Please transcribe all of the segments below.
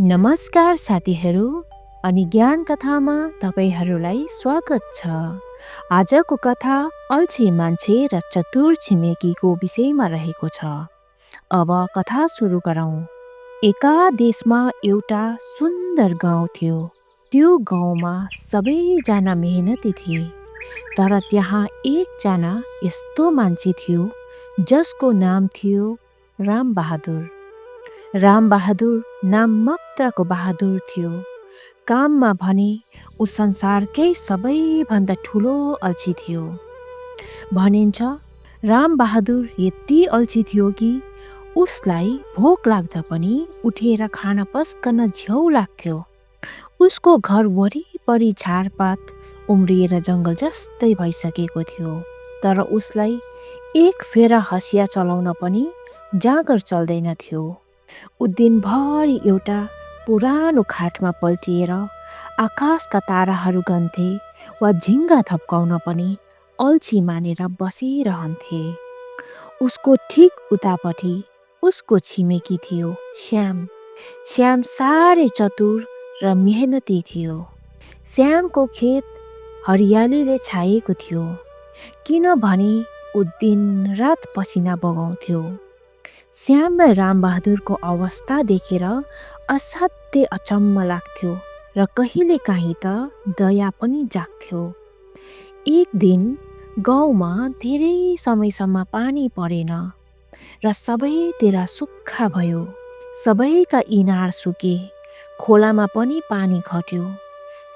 नमस्कार साथीहरू अनि ज्ञान कथामा तपाईहरूलाई स्वागत छ। आजको कथा अल्छी मान्छे र चतुर छिमेकीको विषयमा रहेको छ। अब कथा सुरु गरौँ। एका देशमा एउटा सुन्दर गाउँ थियो। त्यो गाउँमा सबैजना मेहनती थिए, तर त्यहाँ एकजना यस्तो मान्छे थियो जसको नाम थियो रामबहादुर। रामबहादुर नाम मात्रको बहादुर थियो। काममा भने ऊ संसारकै सबैभन्दा ठुलो अल्छी थियो। भनिन्छ रामबहादुर यति अल्छी थियो कि उसलाई भोक लाग्दा पनि उठेर खान पस्कन झ्याउ लाग्थ्यो। उसको घर वरिपरि झारपात उम्रिएर जङ्गल जस्तै भइसकेको थियो, तर उसलाई एक फेरा हँसिया चलाउन पनि जाँगर चल्दैन थियो। ऊ दिनभरि एउटा पुरानो खाटमा पल्टिएर आकाशका ताराहरू गन्थे वा झिङ्गा थप्काउन पनि अल्छी मानेर बसिरहन्थे। उसको ठिक उतापट्टि उसको छिमेकी थियो श्याम। श्याम साह्रै चतुर र मेहनती थियो। श्यामको खेत हरियालीले छाएको थियो, किनभने ऊ दिनरात पसिना बगाउँथ्यो। श्यामलाई रामबहादुरको अवस्था देखेर असाध्यै अचम्म लाग्थ्यो र कहिलेकाहीँ त दया पनि जाग्थ्यो। एक दिन गाउँमा धेरै समयसम्म पानी परेन र सबैतिर सुक्खा भयो। सबैका इनार सुके, खोलामा पनि पानी घट्यो।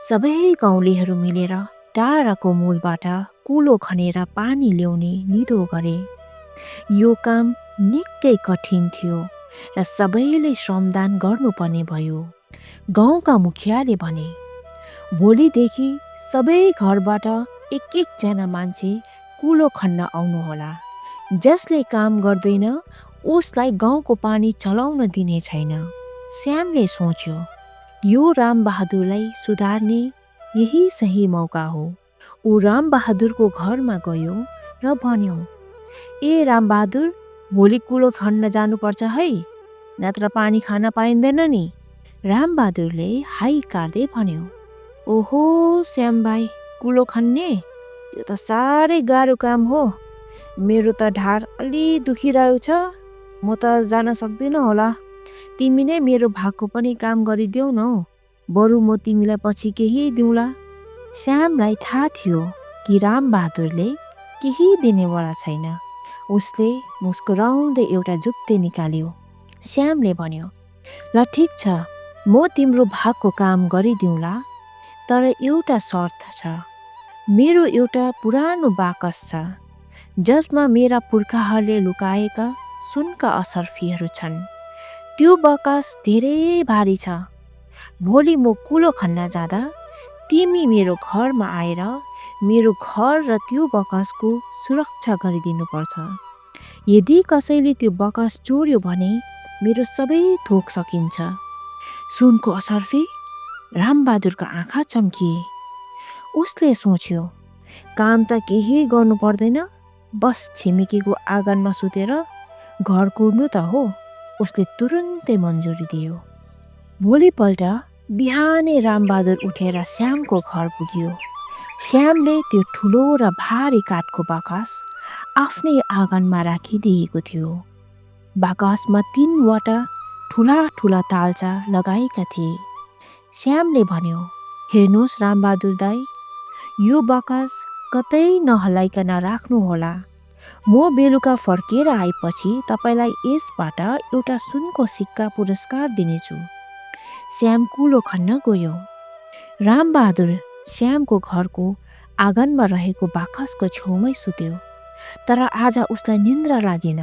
सबै गाउँलेहरू मिलेर डाँडाको मूलबाट कुलो खनेर पानी ल्याउने निधो गरे। यो काम निकै कठिन थियो र सबैले श्रमदान गर्नुपर्ने भयो। गाउँका मुखियाले भने, भोलिदेखि सबै घरबाट एक एकजना मान्छे कुलो खन्न आउनुहोला। जसले काम गर्दैन उसलाई गाउँको पानी चलाउन दिने छैन। श्यामले सोच्यो, यो रामबहादुरलाई सुधार्ने यही सही मौका हो। ऊ रामबहादुरको घरमा गयो र भन्यो, ए रामबहादुर, भोलि कुलो खन्न जानुपर्छ है, नत्र पानी खान पाइँदैन नि। रामबहादुरले हाई काट्दै भन्यो, ओहो श्याम भाइ, कुलो खन्ने? यो त साह्रै गाह्रो काम हो। मेरो त ढाड अलि दुखिरहेको छ, म त जान सक्दिनँ होला। तिमी नै मेरो भागको पनि काम गरिदेऊ न, बरु म तिमीलाई पछि केही दिउँला। श्यामलाई थाहा थियो कि रामबहादुरले केही दिनेवाला छैन। उसले मुस्कुराउँदै एउटा जुत्ते निकाल्यो। श्यामले भन्यो, ल ठिक छ, म तिम्रो भागको काम गरिदिउँला, तर एउटा शर्त छ। मेरो एउटा पुरानो बाकस छ जसमा मेरा पुर्खाहरूले लुकाएका सुनका असर्फीहरू छन्। त्यो बाकस धेरै भारी छ। भोलि म कुलो खन्न जाँदा तिमी मेरो घरमा आएर मेरो घर र त्यो बाकसको सुरक्षा गरिदिनुपर्छ। यदि कसैले त्यो बाकस चोर्यो भने मेरो सबै थोक सकिन्छ। सुनको असर्फी? रामबहादुरका आँखा चम्किए। उसले सोच्यो, काम त केही गर्नु पर्दैन, बस छिमेकीको आँगनमा सुतेर घर कुर्नु त हो। उसले तुरुन्तै मन्जुरी दियो। भोलिपल्ट बिहानै रामबहादुर उठेर श्यामको घर पुग्यो। श्यामले त्यो ठुलो र भारी काठको बाकस आफ्नै आँगनमा राखिदिएको थियो। बाकसमा 3वटा ठुला ठुला ताल्चा लगाएका थिए। श्यामले भन्यो, हेर्नुहोस् रामबहादुर दाई, यो बाकस कतै नहल्लाइकन राख्नुहोला। म बेलुका फर्केर आएपछि तपाईँलाई यसबाट एउटा सुनको सिक्का पुरस्कार दिनेछु। श्याम कुलो खन्न गयो। रामबहादुर श्यामको घरको आँगनमा रहेको बाकसको छेउमै सुत्यो, तर आज उसलाई निन्द्रा लागेन।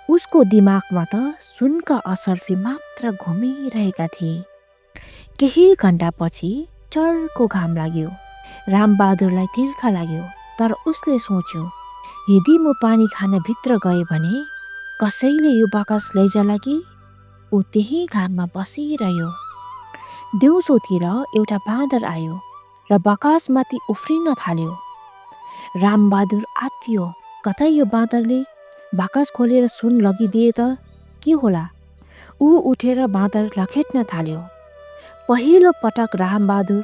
उसको दिमागमा त सुनका असर्फी मात्र घुमिरहेका थिए। केही घन्टापछि चर्को घाम लाग्यो। रामबहादुरलाई तिर्खा लाग्यो, तर उसले सोच्यो, यदि म पानी खान भित्र गएँ भने कसैले यो बाकस लैजाला कि? ऊ त्यही घाममा बसिरह्यो। दिउँसोतिर एउटा बाँदर आयो र बाकसमाथि उफ्रिन थाल्यो। रामबहादुर आत्तियो, कतै यो बाँदरले बाकस खोलेर सुन लगिदिए त के होला? ऊ उठेर बाँदर लखेट्न थाल्यो। पहिलो पटक रामबहादुर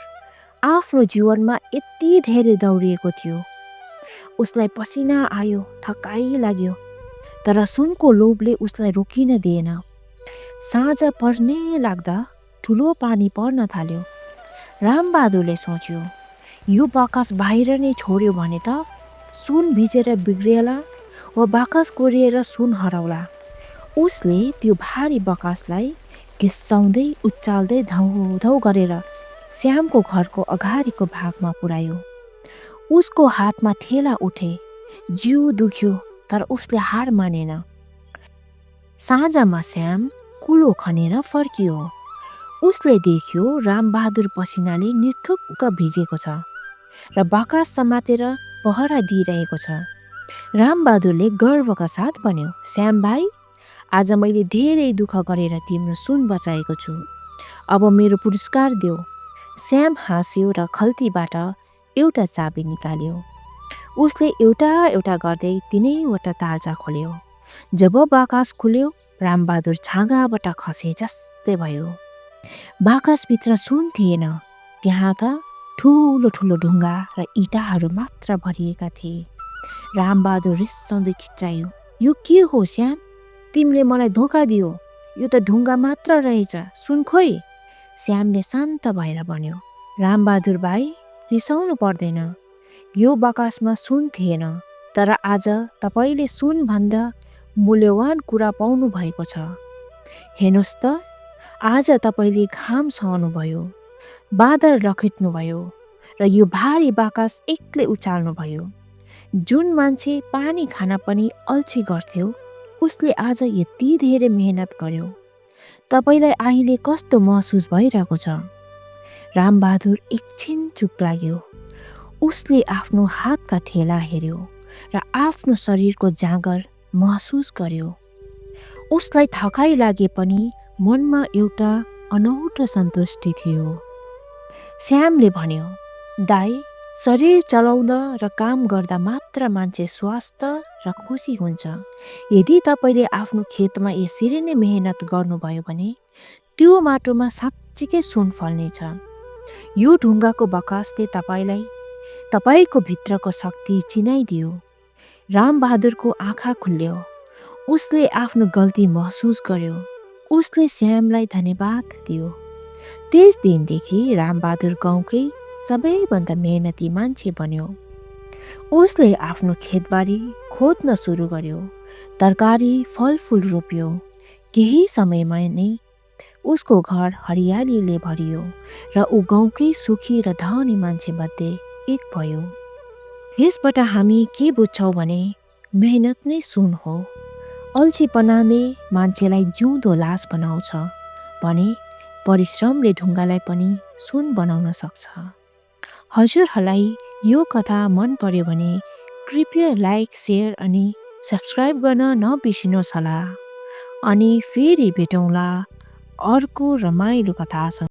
आफ्नो जीवनमा यति धेरै दौडिएको थियो। उसलाई पसिना आयो, थकाइ लाग्यो, तर सुनको लोभले उसलाई रोकिन दिएन। साँझ पर्ने लाग्दा ठुलो पानी पर्न थाल्यो। रामबहादुरले सोच्यो, यो बाकस बाहिर नै छोड्यो भने त सुन भिजेर बिग्रिएला वा बाकस कोरिएर सुन हराउला। उसले त्यो भारी बाकसलाई घिस्साउँदै उचाल्दै धौधौ गरेर श्यामको घरको अगाडिको भागमा पुर्यायो। उसको हातमा ठेला उठे, जिउ दुख्यो, तर उसले हार मानेन। साँझमा श्याम कुलो खनेर फर्कियो। उसले देख्यो रामबहादुर पसिनाले निथुक्क भिजेको छ र बाकस समातेर पहरा दिइरहेको छ। रामबहादुरले गर्वका साथ भन्यो, श्याम भाइ, आज मैले धेरै दुःख गरेर तिम्रो सुन बचाएको छु। अब मेरो पुरस्कार देऊ। श्याम हाँस्यो र खल्तीबाट एउटा चाबी निकाल्यो। उसले एउटा एउटा गर्दै तिनैवटा तालचा खोल्यो। जब बाकस खुल्यो, रामबहादुर छाँगाबाट खसे जस्तै भयो। बाकसभित्र सुन थिएन, त्यहाँ त ठुलो ठुलो ढुङ्गा र इँटाहरू मात्र भरिएका थिए। रामबहादुर रिसाउँदै चिच्चायो, यो के हो श्याम? तिमीले मलाई धोका दियो। यो त ढुङ्गा मात्र रहेछ, सुन खोइ। श्यामले शान्त भएर भन्यो, रामबहादुर भाइ, रिसाउनु पर्दैन। यो बाकसमा सुन थिएन, तर आज तपाईँले सुनभन्दा मूल्यवान कुरा पाउनु भएको छ। हेर्नुहोस् त, आज तपाईँले घाम सहनुभयो, बादल लखेट्नुभयो र यो भारी बाकस एक्लै उचाल्नुभयो। जुन मान्छे पानी खान पनि अल्छी गर्थ्यो, उसले आज यति धेरै मेहनत गर्यो। तपाईँलाई अहिले कस्तो महसुस भइरहेको छ? रामबहादुर एकछिन चुप लाग्यो। उसले आफ्नो हातका ठेला हेर्यो र आफ्नो शरीरको जाँगर महसुस गर्यो। उसलाई थकाइ लागे पनि मनमा एउटा अनौठो सन्तुष्टि थियो। श्यामले भन्यो, दाइ, शरीर चलाउँदा र काम गर्दा मात्र मान्छे स्वस्थ र खुसी हुन्छ। यदि तपाईँले आफ्नो खेतमा यसरी नै मेहनत गर्नुभयो भने त्यो माटोमा साँच्चीकै सुन फल्नेछ। यो ढुङ्गाको बाकसले तपाईँलाई तपाईँको भित्रको शक्ति चिनाइदियो। रामबहादुरको आँखा खुल्यो। उसले आफ्नो गल्ती महसुस गर्यो। उसले श्यामलाई धन्यवाद दियो। त्यस दिनदेखि रामबहादुर गाउँकै सबैभन्दा मेहनती मान्छे बन्यो। उसले आफ्नो खेतबारी खोज्न सुरु गर्यो, तरकारी फलफुल रोप्यो। केही समयमा नै उसको घर हरियालीले भरियो र ऊ गाउँकै सुखी र धनी मान्छे मध्ये एक भयो। यसबाट हामी के बुझ्छौँ भने मेहनत नै सुन हो। अल्छीपनाले मान्छेलाई जिउँदो लास बनाउँछ भने परिश्रमले ढुङ्गालाई पनि सुन बनाउन सक्छ। हजुरहरूलाई यो कथा मन पर्यो भने कृपया लाइक, सेयर अनि सब्सक्राइब गर्न नबिर्सिनुहोस् होला। अनि फेरि भेटौँला अर्को रमाइलो कथासँग।